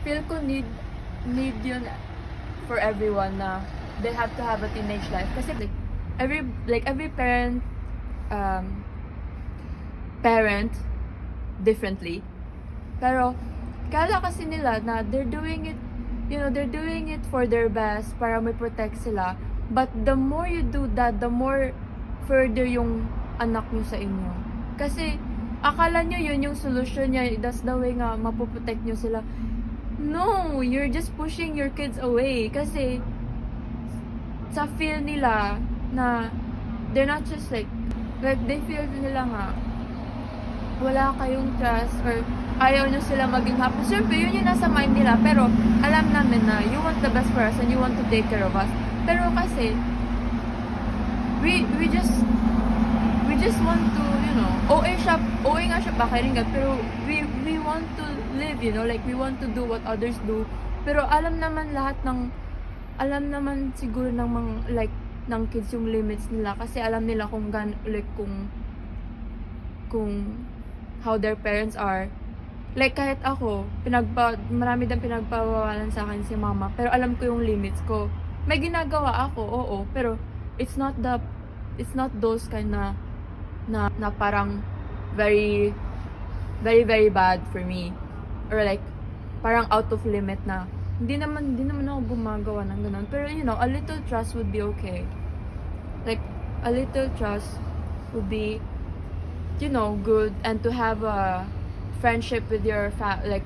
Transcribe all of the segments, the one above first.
feel ko need yun for everyone na they have to have a teenage life. Kasi every um, parent differently. Pero, kala kasi nila na they're doing it, they're doing it for their best para may protect sila. But the more you do that, the more further yung anak nyo sa inyo. Kasi, akala nyo yun yung solution niya, that's the way nga mapoprotect nyo sila. No, you're just pushing your kids away. Kasi, sa feel nila na they're not just like they feel nila nga wala kayong trust or ayaw nyo sila maging happy. Siyempre, yun yung nasa mind nila. Pero, alam namin na you want the best for us and you want to take care of us. Pero kasi, we just want to, OA nga siya pakiringgan, pero we want to live, like we want to do what others do. Pero alam naman siguro ng mga, ng kids yung limits nila kasi alam nila kung how their parents are. Like, kahit ako, marami din pinagpawawalan sa akin si mama, pero alam ko yung limits ko. May ginagawa ako, oo, pero it's not those kind na parang very, very, very bad for me. Or like, parang out of limit na, hindi naman ako gumagawa ng ganun. Pero, a little trust would be okay. Like, a little trust would be, good, and to have a friendship with your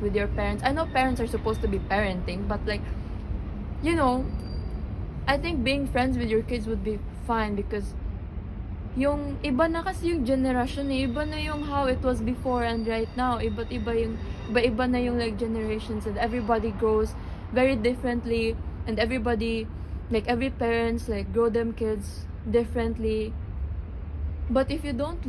with your parents. I know parents are supposed to be parenting, but like, I think being friends with your kids would be fine because yung iba na kasi yung generation iba na yung how it was before and right now. Iba na yung like generations, and everybody grows very differently, and everybody, like every parents like grow them kids differently. But if you don't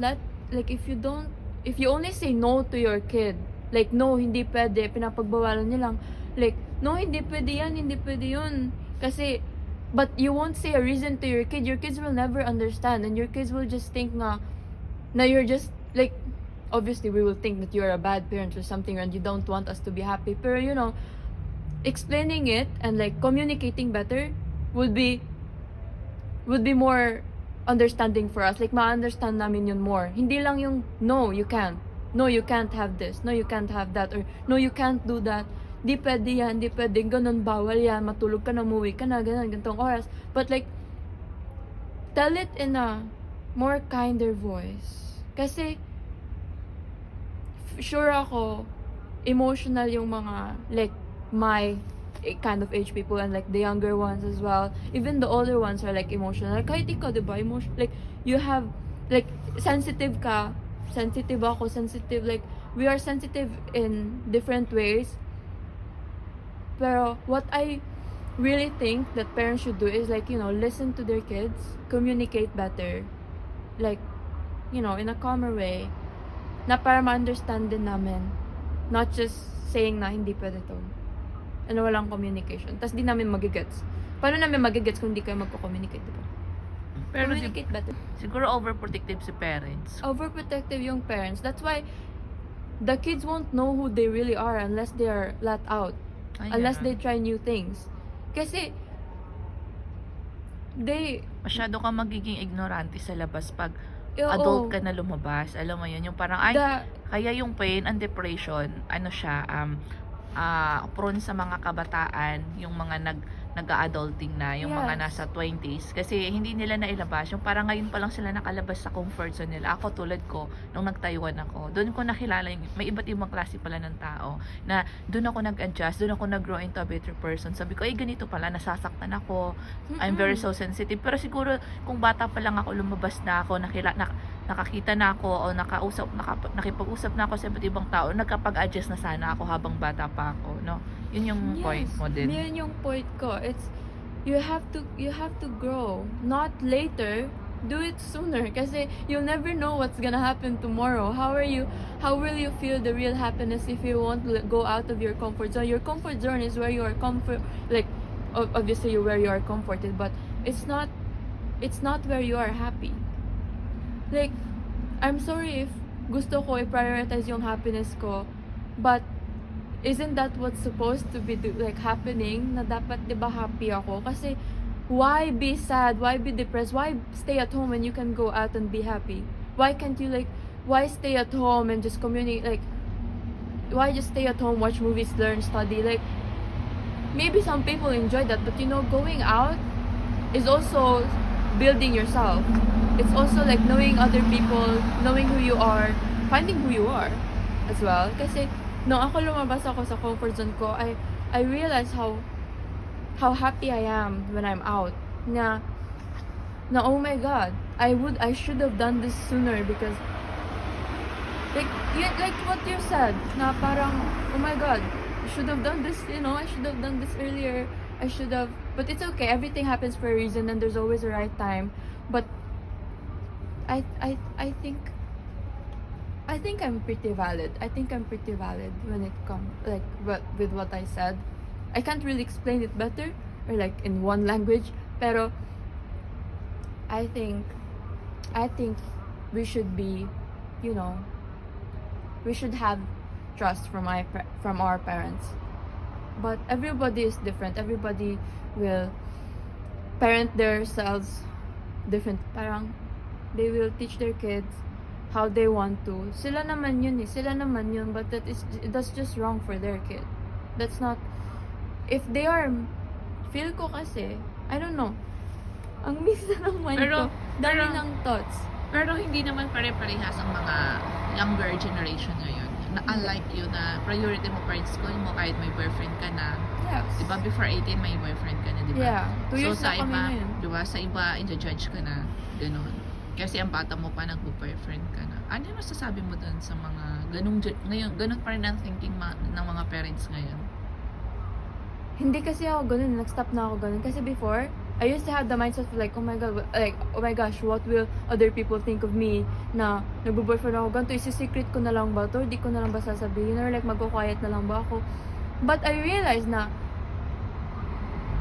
if you only say no to your kid, like, no, hindi pwede, pinapagbawalan niyo lang, like, no, hindi pwede yan, hindi pwede yun, kasi, but you won't say a reason to your kids will never understand, and your kids will just think na you're just, like, obviously, we will think that you're a bad parent or something, and you don't want us to be happy, pero, explaining it, and, like, communicating better, would be more understanding for us. Like, ma-understand namin yun more. Hindi lang yung, no, you can't. No, you can't have this. No, you can't have that. Or, no, you can't do that. Di pwede yan, di pwede. Ganun, bawal yan. Matulog ka na, umuwi ka na, ganitong oras. But like, tell it in a more kinder voice. Kasi, sure ako, emotional yung mga, like, my kind of age people, and like the younger ones as well, even the older ones are like emotional, like kahit ikaw, diba, like you have, like, sensitive ako, like we are sensitive in different ways. Pero what I really think that parents should do is like, listen to their kids, communicate better, like, in a calmer way, na para ma-understand din namin, not just saying na hindi pwede to, ano, walang communication. Tapos di namin magigets. Paano namin magigets kung di kayo magko-communicate, diba? Pero Communicate better. siguro overprotective si parents. Overprotective yung parents. That's why the kids won't know who they really are unless they are let out. Unless they try new things. Kasi masyado ka magiging ignorante sa labas pag Oo. adult ka na lumabas. Alam mo yun, yung parang, kaya yung pain and depression, ano siya, prone sa mga kabataan, yung mga nag-adulting na, yung mga nasa 20s, kasi hindi nila nailabas, yung parang ngayon pa lang sila nakalabas sa comfort zone nila. Ako, tulad ko, nung nag-Taiwan ako, doon ko nakilala may iba't ibang klase pala ng tao, na doon ako nag-adjust, doon ako nag-grow into a better person. Sabi ko, ganito pala, nasasaktan ako, I'm very so sensitive. Pero siguro, kung bata pa lang ako, lumabas na ako, nakakita na ako, o nakipag-usap na ako sa iba't ibang tao, nagkapag-adjust na sana ako habang bata pa ako, no? Yun yung point mo din. Yun yung point ko. It's, you have to grow. Not later. Do it sooner. Kasi you'll never know what's gonna happen tomorrow. How will you feel the real happiness if you won't go out of your comfort zone? Your comfort zone is where you are obviously where you are comforted, but it's not where you are happy. Like, I'm sorry if gusto ko i-prioritize yung happiness ko, but isn't that what's supposed to be like happening? Na dapat 'di ba happy ako? Kasi why be sad? Why be depressed? Why stay at home when you can go out and be happy? Why can't you like? Why stay at home and just communicate? Like, why just stay at home, watch movies, learn, study? Like, maybe some people enjoy that, but going out is also building yourself. It's also like knowing other people, knowing who you are, finding who you are as well. Kasi nung ako lumabas ako sa comfort zone ko, I realized how happy I am when I'm out. Na oh my God, I should have done this sooner because like what you said, na parang oh my God, I should have done this, I should have done this earlier. I should have, but it's okay. Everything happens for a reason, and there's always a right time. But I think I'm pretty valid. I think I'm pretty valid when it comes like with what I said. I can't really explain it better or like in one language, pero I think we should be, we should have trust from our parents. But everybody is different. Everybody will parent themselves different. Parang they will teach their kids how they want to. Sila naman yun. But that's just wrong for their kid. That's not, if they are, feel ko kasi, I don't know, ang mix na ng mind ko, dami ng thoughts. Pero hindi naman pare-parehas ang mga younger generation ngayon. Unlike you na priority mo pa rin school mo kahit may boyfriend ka na. Yes. Diba before 18 may boyfriend ka na, diba? Yeah. 2 years so sa na kami iba, ngayon. diba, sa iba i-judge ka na gano'n. Kasi ang bata mo pa nagbo-boyfriend ka na. Ano yung masasabi mo dun sa mga ganun pa rin ang thinking ng mga parents ngayon? Hindi kasi ako ganun, nag-stop na ako ganun. Kasi before, I used to have the mindset of like, oh my gosh, what will other people think of me na nagbo-boyfriend ako, ganito, isi-secret ko na lang ba to, di ko na lang ba sasabihin, or like magko-quiet na lang ba ako. But I realized na,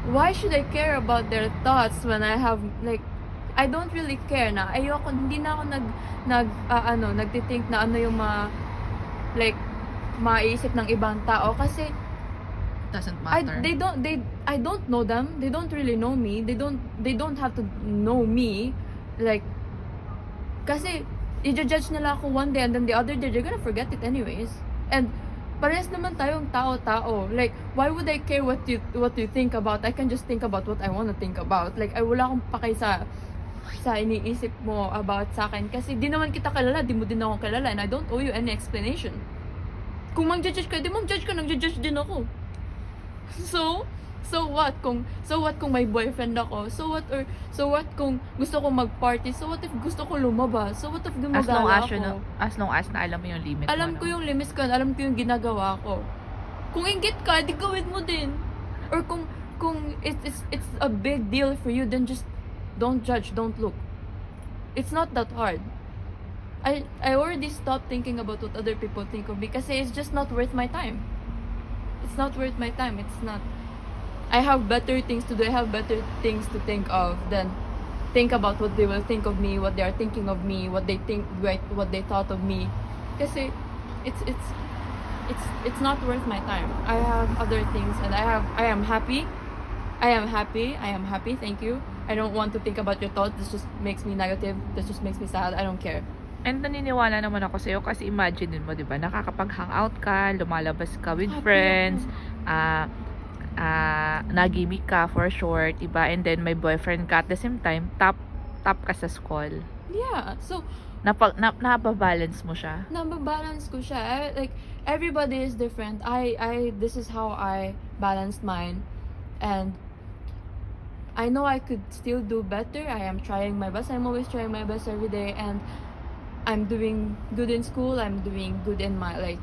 why should I care about their thoughts when I have, like, I don't really care na, ayoko, hindi na ako nagtithink na ano yung maiisip ng ibang tao, kasi, Doesn't matter. I don't know them. They don't really know me. They don't have to know me. Like, kasi i-judge nila ako one day and then the other day they're gonna forget it anyways. And parehas naman tayong tao-tao. Like, why would I care what you think about? I can just think about what I wanna think about. Like, ay wala akong pakay sa iniisip mo about sa akin kasi di naman kita kilala, di mo din ako kilala, and I don't owe you any explanation. Kung mag-judge ka, di mag-judge ka, nag-judge din ako. So what kung may boyfriend ako? So what kung gusto ko mag-party? So what if gusto ko lumabas? So what if gumagala ako? As long as na alam mo yung limit Alam ko yung limits ko, alam ko yung ginagawa ko. Kung inggit ka, di gawin mo din. Or kung it's a big deal for you, then just don't judge, don't look. It's not that hard. I already stopped thinking about what other people think of me kasi it's just not worth my time. It's not worth my time. It's not. I have better things to do. I have better things to think of than think about what they will think of me, what they are thinking of me, what they thought of me. Kasi it's not worth my time. I have other things, and I am happy. Thank you. I don't want to think about your thoughts. This just makes me negative. This just makes me sad. I don't care. And naniniwala naman ako sa'yo kasi imagine mo, di ba, nakakapag-hangout ka, lumalabas ka with friends, nagimik ka for short, diba? And then may boyfriend ka at the same time, top ka sa school. Yeah, so nababalance mo siya. Nababalance ko siya. Like, everybody is different. This is how I balanced mine. And I know I could still do better. I am trying my best. I'm always trying my best every day, and I'm doing good in school. I'm doing good in my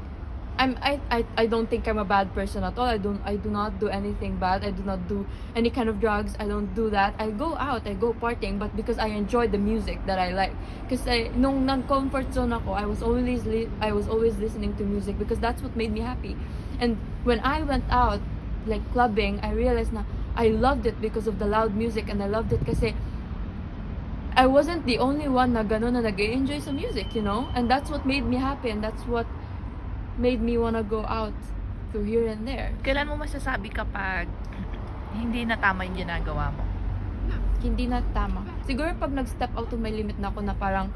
I don't think I'm a bad person at all. I do not do anything bad. I do not do any kind of drugs. I don't do that. I go out. I go partying, but because I enjoy the music that I like. Kasi nung non-comfort zone ako, I was always listening to music because that's what made me happy. And when I went out, like clubbing, I realized na I loved it because of the loud music, and I loved it kasi I wasn't the only one na gano'n na nag-enjoy sa music, And that's what made me happy, and that's what made me wanna go out to here and there. Kailan mo masasabi kapag hindi na tama yung ginagawa mo? Hindi na tama. Siguro pag nag-step out to my limit na ako na parang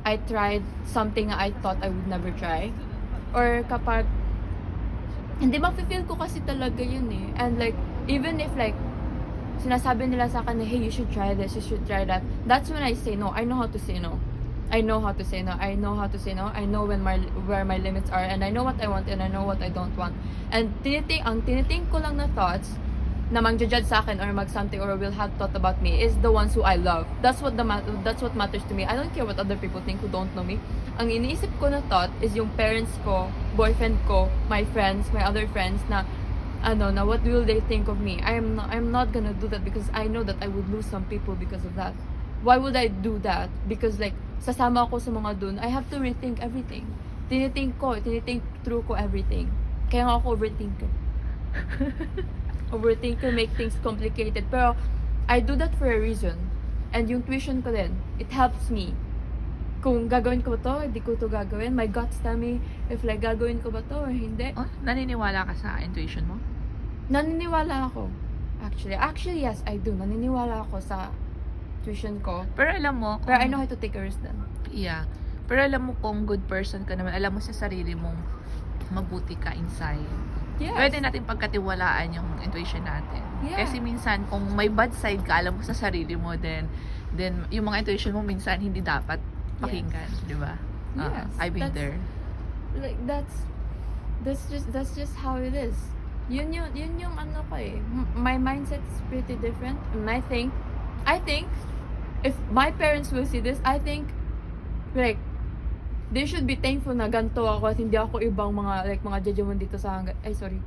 I tried something na I thought I would never try. Or kapag hindi mafe-feel ko kasi talaga yun eh. And like, even if like, sinasabi nila sa akin na, hey, you should try this, you should try that. That's when I say no. I know how to say no. I know how to say no. I know how to say no. I know where my limits are, and I know what I want and I know what I don't want. And ang tiniting ko lang na thoughts na mag-judge sa akin or mag-something or will have thought about me is the ones who I love. That's what matters to me. I don't care what other people think who don't know me. Ang iniisip ko na thought is yung parents ko, boyfriend ko, my friends, my other friends na na what will they think of me? I'm not gonna do that because I know that I would lose some people because of that. Why would I do that? Because like sasama ako sa mga dun, I have to rethink everything. Tinithink through ko everything. Kaya nga ako overthinker. Overthinker make things complicated. Pero I do that for a reason. And yung tuition ko din, it helps me. Kung gagawin ko ba to, hindi ko to gagawin. My guts tell me if like gagawin ko ba to or hindi. Oh, naniniwala ka sa intuition mo? Naniniwala ako. Actually yes, I do. Naniniwala ako sa tuition ko. Pero alam mo, Pero I know how to take a risk then. Yeah. Pero alam mo kung good person ka naman, alam mo sa sarili mong mabuti ka inside. Yes. Pwede natin pagkatiwalaan yung intuition natin. Yeah. Kasi minsan, kung may bad side ka, alam mo sa sarili mo, then yung mga intuition mo minsan hindi dapat pakinggan, di ba? Yes. I've been there. Like that's just how it is. Yun yung ano ko eh. My mindset is pretty different. And I think if my parents will see this, I think like they should be thankful na ganito ako at hindi ako ibang mga judgment dito sa ay sorry.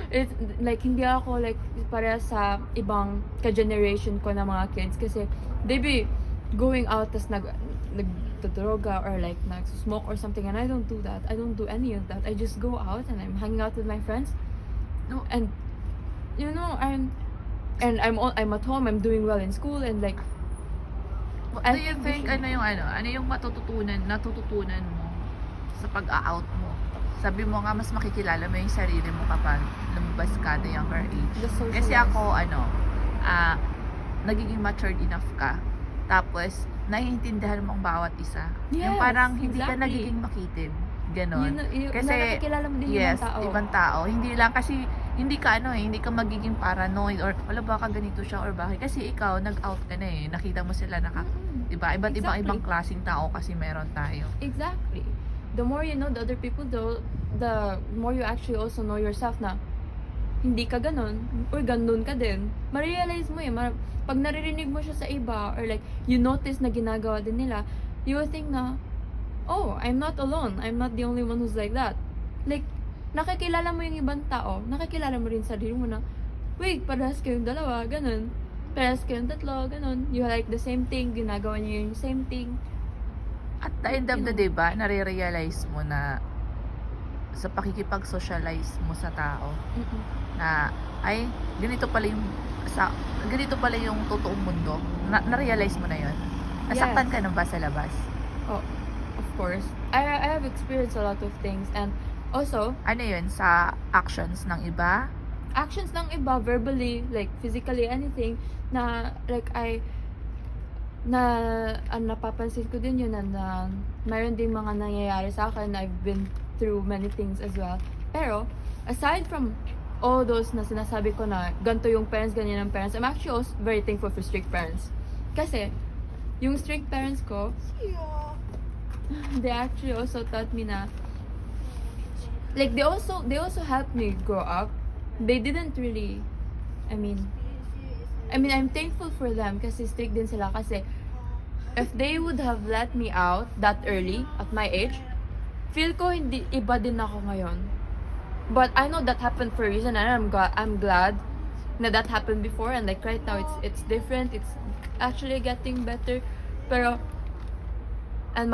It's like hindi ako like para sa ibang ka-generation ko na mga kids kasi they be going out tas nagdodroga or like nag-smoke or something, and I don't do that. I don't do any of that. I just go out and I'm hanging out with my friends. No, and you know, I'm at home, I'm doing well in school, and like Do you think ano yung natututunan mo sa pag-out mo? Sabi mo nga mas makikilala mo yung sarili mo kapag lumabas ka at a younger age. Kasi ako nagiging matured enough ka. Tapos naiintindihan mo ang bawat isa. Yes, yung parang hindi ka exactly. nagiging makitid. Ganon. Kasi nakikilala mo din yes, ibang tao. ibang tao. Hindi lang kasi hindi ka hindi ka magiging paranoid or wala baka ganito siya or bakit. Kasi ikaw nag-out ka na eh. Nakita mo sila diba? Iba't ibang klaseng tao kasi meron tayo. Exactly. The more you know the other people, the more you actually also know yourself na hindi ka ganun or ganun ka din. Ma-realize mo pag naririnig mo siya sa iba or like you notice na ginagawa din nila, you will think na, oh, I'm not alone. I'm not the only one who's like that. Like, nakikilala mo yung ibang tao, nakikilala mo rin sarili mo na, wait, parehas kayong dalawa, ganun. Parehas kayong tatlo, ganun. You like the same thing, ginagawa niyo yung same thing. At the end of the day ba, nare-realize mo na sa pakikipag-socialize mo sa tao na ay ganito pala yung totoong mundo. Na-realize mo na 'yon. Nasaktan ka na ba sa labas? Oh, of course. I have experienced a lot of things, and also Ano 'yun sa actions ng iba? actions ng iba, verbally, like physically, anything na like napapansin ko din yun na mayroon din mga nangyayari sa akin. I've been through many things as well. Pero aside from all those na sinasabi ko na ganito yung parents, ganyan ang parents, I'm actually also very thankful for strict parents. Kasi yung strict parents ko, they actually also taught me na like they also helped me grow up. They didn't really I mean I'm thankful for them kasi strict din sila kasi if they would have let me out that early at my age, feel ko hindi iba din ako ngayon. But I know that happened for a reason, and I'm glad na that happened before, and like right now it's different. It's actually getting better. Pero and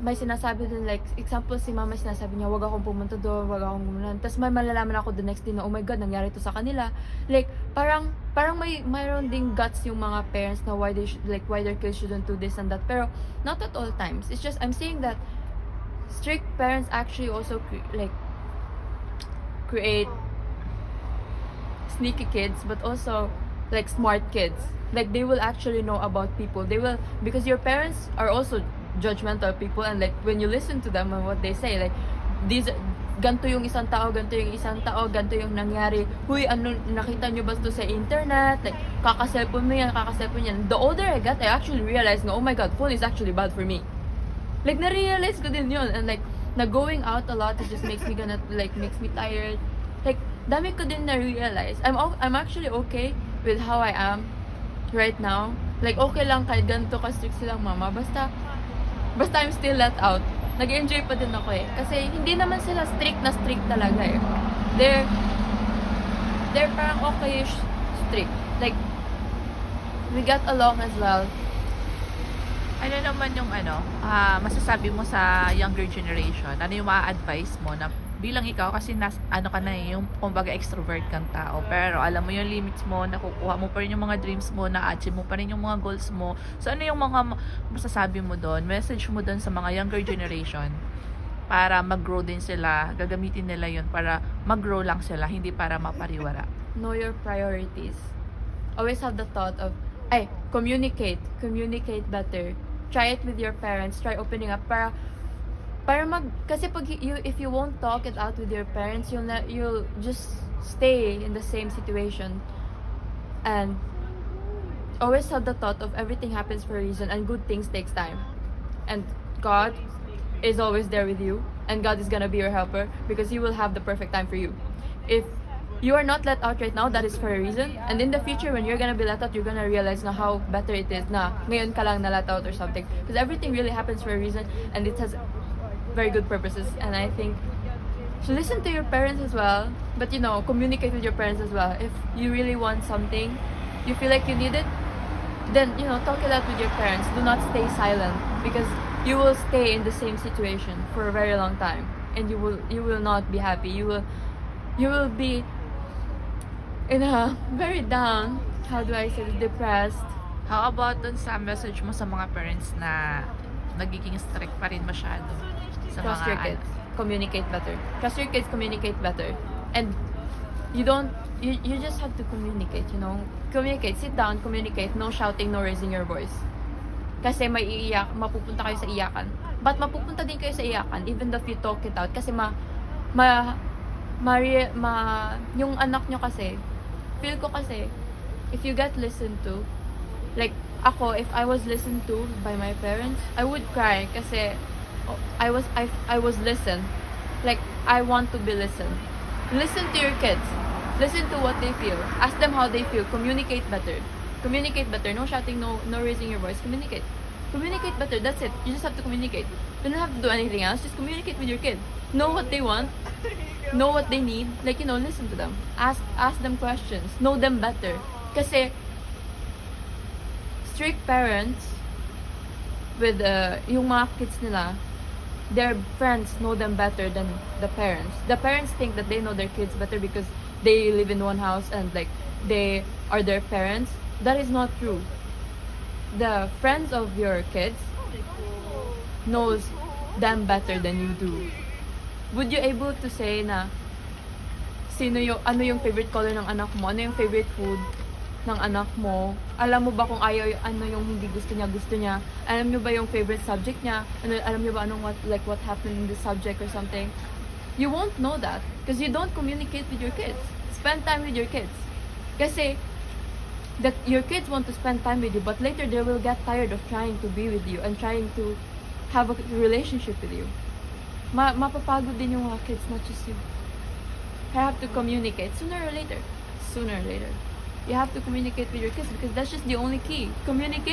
may sinasabi din, like example si mama, sinasabi niya wag akong pumunta doon, wag akong pumunta. Tapos may malalaman ako the next day na oh my god, nangyari to sa kanila. Like parang mayroon ding guts yung mga parents na why their kids shouldn't do this and that. Pero not at all times. It's just I'm saying that strict parents actually also like create sneaky kids, but also like smart kids. Like they will actually know about people. They will, because your parents are also judgmental people, and like when you listen to them and what they say, like these ganto yung isang tao, ganto yung nangyari. Huy, ano, nakita nyo ba ito sa internet? Like, kakaselfon mo yan. The older I got, I actually realized oh my god, phone is actually bad for me. Like, na-realize ko din yun. And like, going out a lot, it just makes me tired. Like, dami ko din na-realize. I'm actually okay with how I am right now. Like, okay lang kahit ganito ka-strict silang mama. Basta I'm still let out. Nag-enjoy pa din ako eh. Kasi hindi naman sila strict talaga eh. They're parang okay-ish strict. Like, we got along as well. Ano naman yung masasabi mo sa younger generation? Ano yung ma-advise mo na bilang ikaw, kasi ano ka na yung kumbaga extrovert kang tao, pero alam mo yung limits mo, nakukuha mo pa rin yung mga dreams mo, na-achieve mo pa rin yung mga goals mo. So ano yung mga masasabi mo doon, message mo doon sa mga younger generation para mag-grow din sila, gagamitin nila yun para mag-grow lang sila, hindi para mapariwara? Know your priorities. Always have the thought of, communicate better. Try it with your parents, try opening up kasi if you won't talk it out with your parents, you'll just stay in the same situation. And always have the thought of everything happens for a reason, and good things takes time. And God is always there with you, and God is gonna be your helper because He will have the perfect time for you. If you are not let out right now, that is for a reason. And in the future, when you're gonna be let out, you're gonna realize na how better it is na ngayon ka lang na let out or something. Because everything really happens for a reason, and it has very good purposes. And I think so listen to your parents as well, but communicate with your parents as well. If you really want something, you feel like you need it, then talk it out with your parents. Do not stay silent, because you will stay in the same situation for a very long time, and you will not be happy. You will be in a very down, how do I say it, depressed. How about dun sa message mo sa mga parents na nagiging strict pa rin masyado? Trust your kids. Communicate better. Trust your kids, communicate better. And you just have to communicate, Communicate. Sit down, communicate. No shouting, no raising your voice. Kasi mapupunta kayo sa iyakan. But mapupunta din kayo sa iyakan even if you talk it out. Kasi yung anak nyo kasi, feel ko kasi, if you get listened to, like, ako, if I was listened to by my parents, I would cry kasi I was listened. Like, I want to be listened. Listen to your kids. Listen to what they feel. Ask them how they feel. Communicate better. No shouting, no raising your voice. Communicate better. That's it. You just have to communicate. You don't have to do anything else. Just communicate with your kid. Know what they want. Know what they need. Like, listen to them. Ask them questions. Know them better. Kasi strict parents with yung mga kids nila, their friends know them better than the parents. The parents think that they know their kids better because they live in one house and like they are their parents. That is not true. The friends of your kids knows them better than you do. Would you able to say na ano yung favorite color ng anak mo? Ano yung favorite food ng anak mo? Alam mo ba kung ano yung hindi gusto niya? Alam niyo ba yung favorite subject niya? Alam niyo ba what happened in this subject or something? You won't know that because you don't communicate with your kids. Spend time with your kids. Kasi that your kids want to spend time with you, but later they will get tired of trying to be with you and trying to have a relationship with you. Mapapagod din yung mga kids, not just you. You have to communicate sooner or later. You have to communicate with your kids because that's just the only key. Communicate.